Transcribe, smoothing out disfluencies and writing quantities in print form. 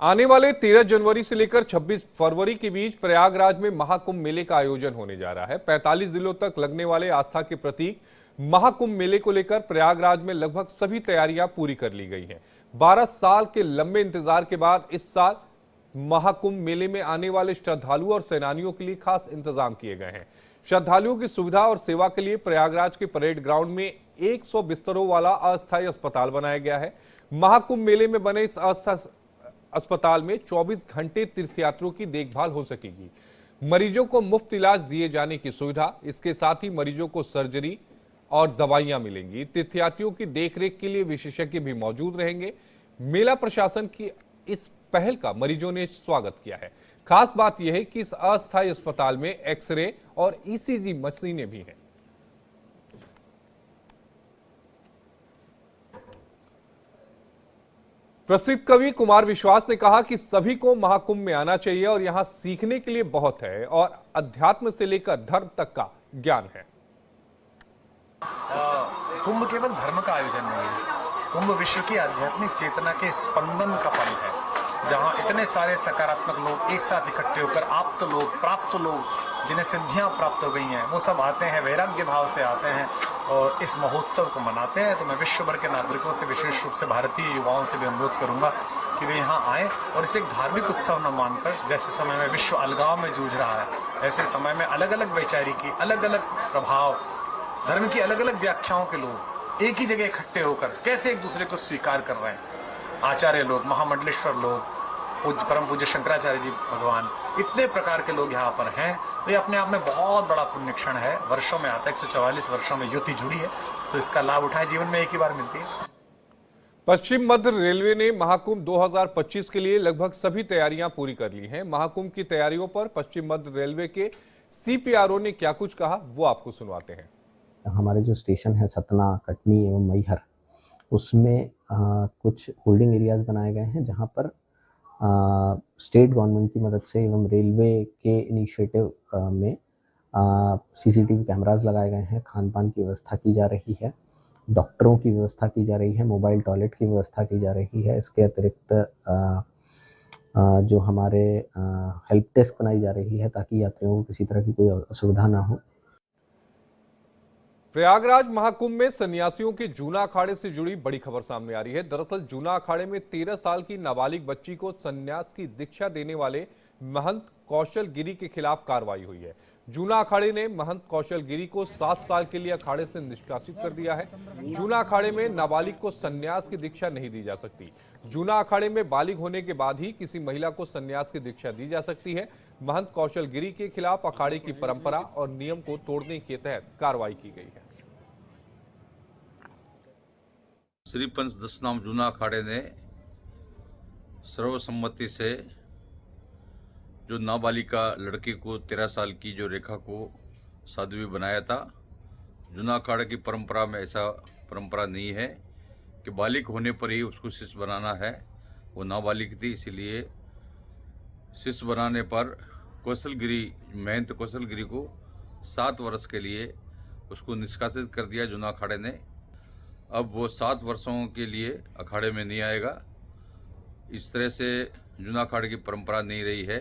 आने वाले 13 जनवरी से लेकर 26 फरवरी के बीच प्रयागराज में महाकुंभ मेले का आयोजन होने जा रहा है। 45 दिनों तक लगने वाले आस्था के प्रतीक महाकुंभ मेले को लेकर प्रयागराज में लगभग सभी तैयारियां पूरी कर ली गई हैं। 12 साल के लंबे इंतजार के बाद इस साल महाकुंभ मेले में आने वाले श्रद्धालुओं और सेनानियों के लिए खास इंतजाम किए गए हैं। श्रद्धालुओं की सुविधा और सेवा के लिए प्रयागराज के परेड ग्राउंड में 100 बिस्तरों वाला अस्थायी अस्पताल बनाया गया है। महाकुंभ मेले में बने इस अस्पताल में 24 घंटे तीर्थयात्रियों की देखभाल हो सकेगी। मरीजों को मुफ्त इलाज दिए जाने की सुविधा, इसके साथ ही मरीजों को सर्जरी और दवाइयां मिलेंगी। तीर्थयात्रियों की देखरेख के लिए विशेषज्ञ भी मौजूद रहेंगे। मेला प्रशासन की इस पहल का मरीजों ने स्वागत किया है। खास बात यह है कि इस अस्थायी अस्पताल में एक्सरे और ईसीजी मशीनें भी हैं। प्रसिद्ध कवि कुमार विश्वास ने कहा कि सभी को महाकुंभ में आना चाहिए और यहां सीखने के लिए बहुत है और अध्यात्म से लेकर धर्म तक का ज्ञान है। कुंभ केवल धर्म का आयोजन नहीं है, कुंभ विश्व की आध्यात्मिक चेतना के स्पंदन का पल है, जहां इतने सारे सकारात्मक लोग एक साथ इकट्ठे होकर आप्त लोग, प्राप्त लोग, जिन्हें सिद्धियां प्राप्त हो गई हैं, वो सब आते हैं, वैराग्य भाव से आते हैं और इस महोत्सव को मनाते हैं। तो मैं विश्व भर के नागरिकों से, विशेष रूप से भारतीय युवाओं से भी अनुरोध करूंगा कि वे यहाँ आए और इसे एक धार्मिक उत्सव न मानकर, जैसे समय में विश्व अलगाव में जूझ रहा है, ऐसे समय में अलग अलग वैचारिकी, अलग अलग प्रभाव, धर्म की अलग अलग व्याख्याओं के लोग एक ही जगह इकट्ठे होकर कैसे एक दूसरे को स्वीकार कर रहे हैं। आचार्य लोग, महामंडलेश्वर लोग, परम पूज्य शंकराचार्य जी भगवान, इतने प्रकार के लोग यहाँ पर हैं, तो ये अपने आप में बहुत बड़ा पुण्य क्षण है। वर्षों में आता है, 144 वर्षों में युति जुड़ी है, तो इसका लाभ उठाएं, जीवन में एक ही बार मिलती है। पश्चिम मध्य रेलवे ने महाकुंभ 2025 के लिए लगभग सभी तैयारियां पूरी कर ली हैं। महाकुंभ की तैयारियों पर पश्चिम मध्य रेलवे के सीपीआरओ ने क्या कुछ कहा, वो आपको सुनवाते हैं। हमारे जो स्टेशन है सतना, कटनी एवं मैहर, उसमें कुछ होल्डिंग एरियाज बनाए गए हैं, जहां पर स्टेट गवर्नमेंट की मदद से एवं रेलवे के इनिशिएटिव में सीसीटीवी कैमरास लगाए गए हैं, खान पान की व्यवस्था की जा रही है, डॉक्टरों की व्यवस्था की जा रही है, मोबाइल टॉयलेट की व्यवस्था की जा रही है। इसके अतिरिक्त जो हमारे हेल्प डेस्क बनाई जा रही है, ताकि यात्रियों को किसी तरह की कोई असुविधा ना हो। प्रयागराज महाकुंभ में सन्यासियों के जूना अखाड़े से जुड़ी बड़ी खबर सामने आ रही है। दरअसल जूना अखाड़े में 13 साल की नाबालिग बच्ची को सन्यास की दीक्षा देने वाले महंत कौशल गिरी के खिलाफ कार्रवाई हुई है। जूना अखाड़े ने महंत कौशल गिरी को 7 साल के लिए अखाड़े से निष्कासित कर दिया है। जूना अखाड़े में नाबालिग को सन्यास की दीक्षा नहीं दी जा सकती। जूना अखाड़े में बालिग होने के बाद ही किसी महिला को सन्यास की दीक्षा दी जा सकती है। महंत कौशल गिरी के खिलाफ अखाड़े की परंपरा और नियम को तोड़ने के तहत कार्रवाई की गई है। श्री पंच दशनाम जूना अखाड़े ने सर्वसम्मति से जो नाबालिका लड़की को 13 साल की जो रेखा को साध्वी बनाया था। जूना अखाड़े की परंपरा में ऐसा परंपरा नहीं है कि बालिग होने पर ही उसको शिष्य बनाना है। वो नाबालिग थी, इसीलिए शिष्य बनाने पर महंत कौशल गिरी को 7 वर्ष के लिए उसको निष्कासित कर दिया जूना अखाड़े ने। अब वो 7 वर्षों के लिए अखाड़े में नहीं आएगा। इस तरह से जूना अखाड़े की परंपरा नहीं रही है।